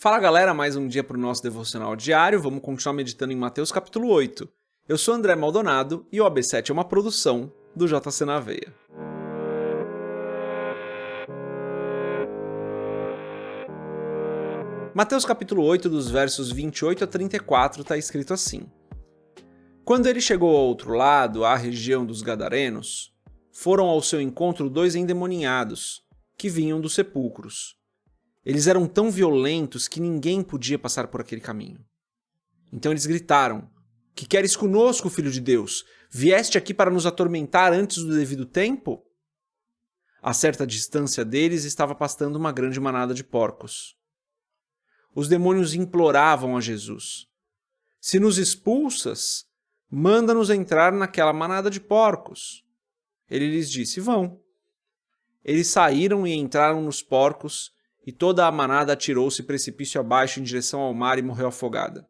Fala galera, mais um dia para o nosso devocional diário, vamos continuar meditando em Mateus capítulo 8. Eu sou André Maldonado e o AB7 é uma produção do JC na Veia. Mateus capítulo 8, dos versos 28 a 34, está escrito assim: Quando ele chegou ao outro lado, à região dos Gadarenos, foram ao seu encontro 2 endemoniados, que vinham dos sepulcros. Eles eram tão violentos que ninguém podia passar por aquele caminho. Então eles gritaram: Que queres conosco, filho de Deus? Vieste aqui para nos atormentar antes do devido tempo? A certa distância deles estava pastando uma grande manada de porcos. Os demônios imploravam a Jesus: Se nos expulsas, manda-nos entrar naquela manada de porcos. Ele lhes disse: Vão. Eles saíram e entraram nos porcos, e toda a manada atirou-se precipício abaixo em direção ao mar e morreu afogada.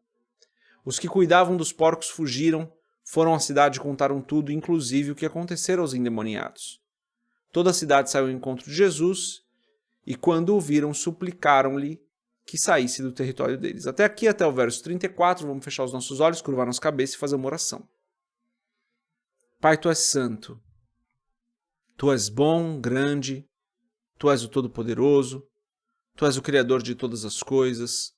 Os que cuidavam dos porcos fugiram, foram à cidade e contaram tudo, inclusive o que acontecera aos endemoniados. Toda a cidade saiu ao encontro de Jesus, e quando o viram, suplicaram-lhe que saísse do território deles. Até aqui, até o verso 34, vamos fechar os nossos olhos, curvar nossa cabeça e fazer uma oração. Pai, Tu és santo, Tu és bom, grande, Tu és o Todo-Poderoso, Tu és o Criador de todas as coisas,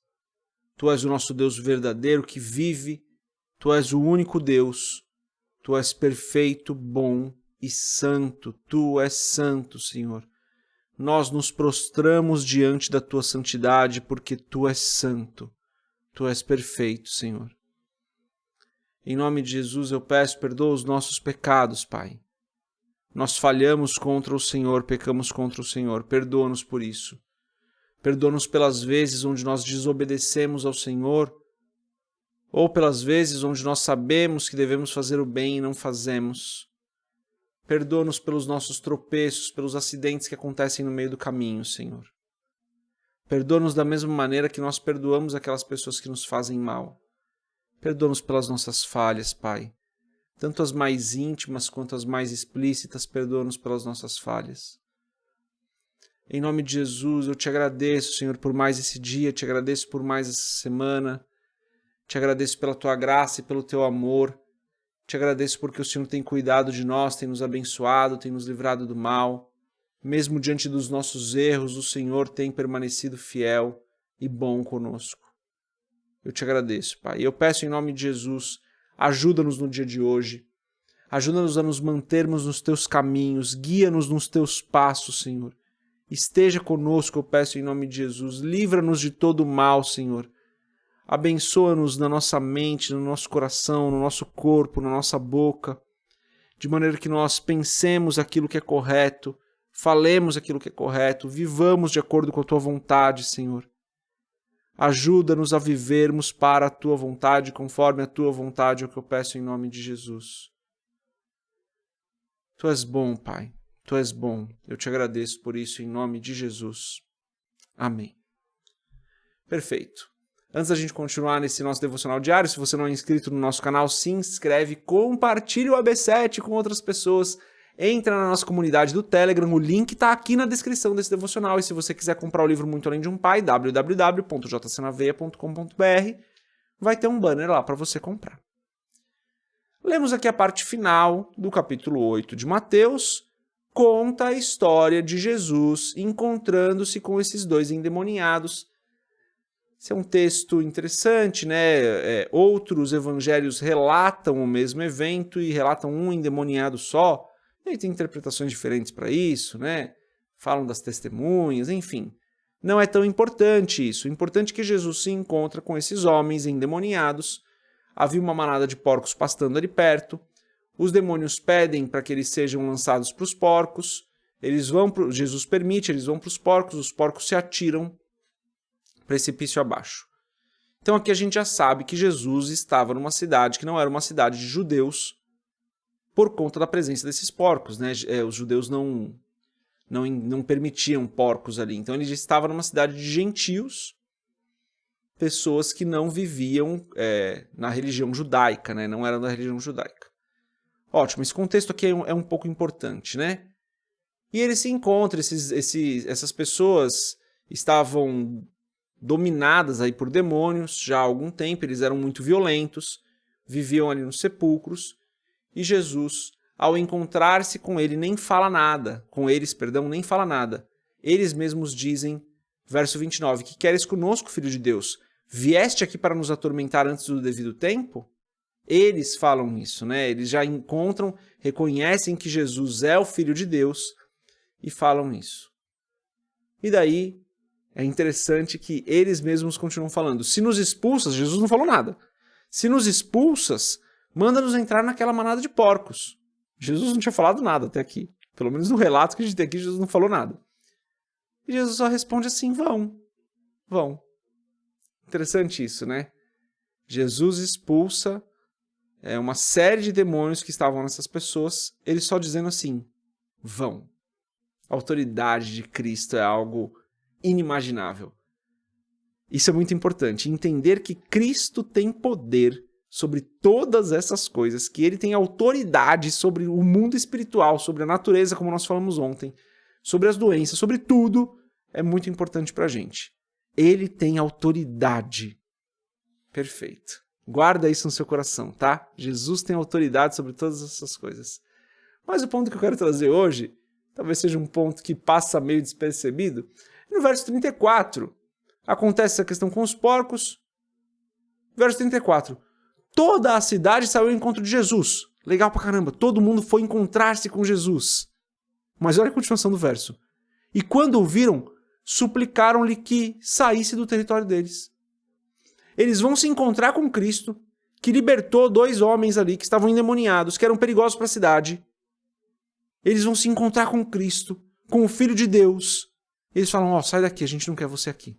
Tu és o nosso Deus verdadeiro que vive, Tu és o único Deus, Tu és perfeito, bom e santo, Tu és santo, Senhor. Nós nos prostramos diante da Tua santidade porque Tu és santo, Tu és perfeito, Senhor. Em nome de Jesus eu peço, perdoa os nossos pecados, Pai. Nós falhamos contra o Senhor, pecamos contra o Senhor, perdoa-nos por isso. Perdoa-nos pelas vezes onde nós desobedecemos ao Senhor, ou pelas vezes onde nós sabemos que devemos fazer o bem e não fazemos. Perdoa-nos pelos nossos tropeços, pelos acidentes que acontecem no meio do caminho, Senhor. Perdoa-nos da mesma maneira que nós perdoamos aquelas pessoas que nos fazem mal. Perdoa-nos pelas nossas falhas, Pai. Tanto as mais íntimas quanto as mais explícitas, perdoa-nos pelas nossas falhas. Em nome de Jesus, eu te agradeço, Senhor, por mais esse dia, te agradeço por mais essa semana, te agradeço pela Tua graça e pelo Teu amor, te agradeço porque o Senhor tem cuidado de nós, tem nos abençoado, tem nos livrado do mal. Mesmo diante dos nossos erros, o Senhor tem permanecido fiel e bom conosco. Eu te agradeço, Pai. E eu peço em nome de Jesus, ajuda-nos no dia de hoje, ajuda-nos a nos mantermos nos Teus caminhos, guia-nos nos Teus passos, Senhor. Esteja conosco, eu peço em nome de Jesus. Livra-nos de todo o mal, Senhor. Abençoa-nos na nossa mente, no nosso coração, no nosso corpo, na nossa boca, de maneira que nós pensemos aquilo que é correto, falemos aquilo que é correto, vivamos de acordo com a Tua vontade, Senhor. Ajuda-nos a vivermos para a Tua vontade, conforme a Tua vontade, é o que eu peço em nome de Jesus. Tu és bom, Pai. Tu és bom, eu te agradeço por isso em nome de Jesus. Amém. Perfeito. Antes da gente continuar nesse nosso devocional diário, se você não é inscrito no nosso canal, se inscreve, compartilhe o AB7 com outras pessoas, entra na nossa comunidade do Telegram, o link está aqui na descrição desse devocional, e se você quiser comprar o livro Muito Além de um Pai, www.jcnaveia.com.br, vai ter um banner lá para você comprar. Lemos aqui a parte final do capítulo 8 de Mateus, conta a história de Jesus encontrando-se com esses 2 endemoniados. Esse é um texto interessante, né? Outros evangelhos relatam o mesmo evento e relatam um endemoniado só. E aí tem interpretações diferentes para isso, né? Falam das testemunhas, enfim. Não é tão importante isso. O importante é que Jesus se encontra com esses homens endemoniados. Havia uma manada de porcos pastando ali perto. Os demônios pedem para que eles sejam lançados para os porcos, Jesus permite, eles vão para os porcos se atiram precipício abaixo. Então aqui a gente já sabe que Jesus estava numa cidade que não era uma cidade de judeus por conta da presença desses porcos, né? Os judeus não permitiam porcos ali, então ele estava numa cidade de gentios, pessoas que não viviam na religião judaica, né? Não eram da religião judaica. Ótimo, esse contexto aqui é um pouco importante, né? E ele se encontra, essas pessoas estavam dominadas aí por demônios já há algum tempo, eles eram muito violentos, viviam ali nos sepulcros, e Jesus, ao encontrar-se com eles, nem fala nada. Eles mesmos dizem, verso 29, que queres conosco, Filho de Deus? Vieste aqui para nos atormentar antes do devido tempo? Eles falam isso, né? Eles já encontram, reconhecem que Jesus é o Filho de Deus e falam isso. E daí é interessante que eles mesmos continuam falando. Se nos expulsas, Jesus não falou nada. Se nos expulsas, manda-nos entrar naquela manada de porcos. Jesus não tinha falado nada até aqui. Pelo menos no relato que a gente tem aqui, Jesus não falou nada. E Jesus só responde assim, vão. Interessante isso, né? Jesus expulsa uma série de demônios que estavam nessas pessoas, ele só dizendo assim, vão. A autoridade de Cristo é algo inimaginável. Isso é muito importante, entender que Cristo tem poder sobre todas essas coisas, que ele tem autoridade sobre o mundo espiritual, sobre a natureza, como nós falamos ontem, sobre as doenças, sobre tudo, é muito importante pra gente. Ele tem autoridade. Perfeito. Guarda isso no seu coração, tá? Jesus tem autoridade sobre todas essas coisas. Mas o ponto que eu quero trazer hoje, talvez seja um ponto que passa meio despercebido, no verso 34, acontece essa questão com os porcos. Verso 34. Toda a cidade saiu ao encontro de Jesus. Legal pra caramba. Todo mundo foi encontrar-se com Jesus. Mas olha a continuação do verso. E quando o viram, suplicaram-lhe que saísse do território deles. Eles vão se encontrar com Cristo, que libertou 2 homens ali que estavam endemoniados, que eram perigosos para a cidade. Eles vão se encontrar com Cristo, com o Filho de Deus. Eles falam, sai daqui, a gente não quer você aqui.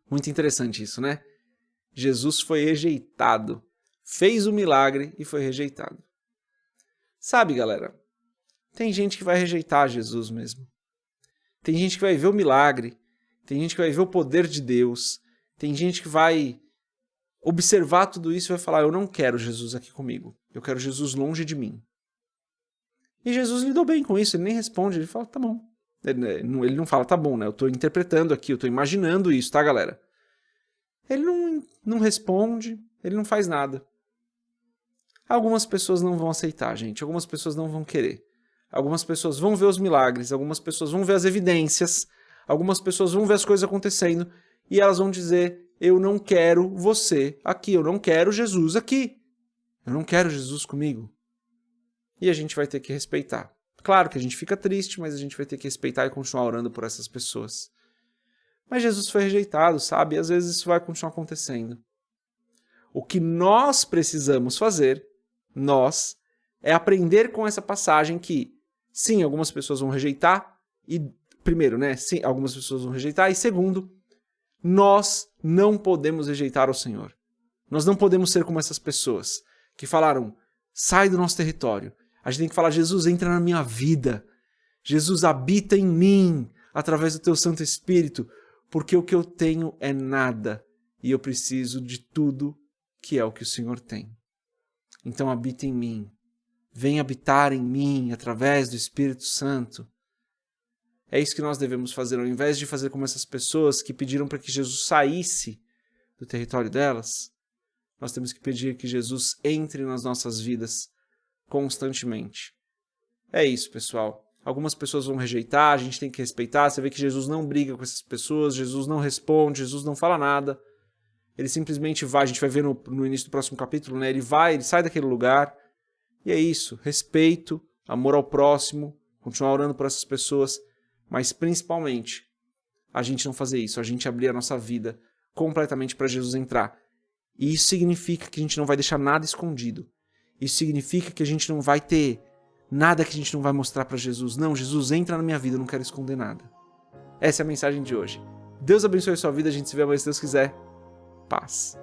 Muito interessante isso, né? Jesus foi rejeitado, fez o milagre e foi rejeitado. Sabe, galera, tem gente que vai rejeitar Jesus mesmo. Tem gente que vai ver o milagre, tem gente que vai ver o poder de Deus, tem gente que vai observar tudo isso e vai falar, eu não quero Jesus aqui comigo, eu quero Jesus longe de mim. E Jesus lidou bem com isso, ele nem responde, ele fala, tá bom. Ele não fala, tá bom, né? Eu tô interpretando aqui, eu tô imaginando isso, tá, galera? Ele não responde, ele não faz nada. Algumas pessoas não vão aceitar, gente, algumas pessoas não vão querer. Algumas pessoas vão ver os milagres, algumas pessoas vão ver as evidências, algumas pessoas vão ver as coisas acontecendo e elas vão dizer, eu não quero você aqui, eu não quero Jesus aqui. Eu não quero Jesus comigo. E a gente vai ter que respeitar. Claro que a gente fica triste, mas a gente vai ter que respeitar e continuar orando por essas pessoas. Mas Jesus foi rejeitado, sabe? E às vezes isso vai continuar acontecendo. O que nós precisamos fazer, é aprender com essa passagem que, sim, algumas pessoas vão rejeitar, e primeiro, né? Sim, algumas pessoas vão rejeitar, e segundo, nós não podemos rejeitar o Senhor. Nós não podemos ser como essas pessoas que falaram, sai do nosso território. A gente tem que falar, Jesus, entra na minha vida. Jesus habita em mim, através do teu Santo Espírito, porque o que eu tenho é nada, e eu preciso de tudo que é o que o Senhor tem. Então habita em mim. Vem habitar em mim, através do Espírito Santo. É isso que nós devemos fazer, ao invés de fazer como essas pessoas que pediram para que Jesus saísse do território delas, nós temos que pedir que Jesus entre nas nossas vidas constantemente. É isso, pessoal. Algumas pessoas vão rejeitar, a gente tem que respeitar. Você vê que Jesus não briga com essas pessoas, Jesus não responde, Jesus não fala nada. Ele simplesmente vai, a gente vai ver no início do próximo capítulo, né? Ele sai daquele lugar. E é isso, respeito, amor ao próximo, continuar orando por essas pessoas, mas principalmente, a gente não fazer isso, a gente abrir a nossa vida completamente para Jesus entrar. E isso significa que a gente não vai deixar nada escondido. Isso significa que a gente não vai ter nada que a gente não vai mostrar para Jesus. Não, Jesus, entra na minha vida, eu não quero esconder nada. Essa é a mensagem de hoje. Deus abençoe a sua vida, a gente se vê amanhã se Deus quiser. Paz.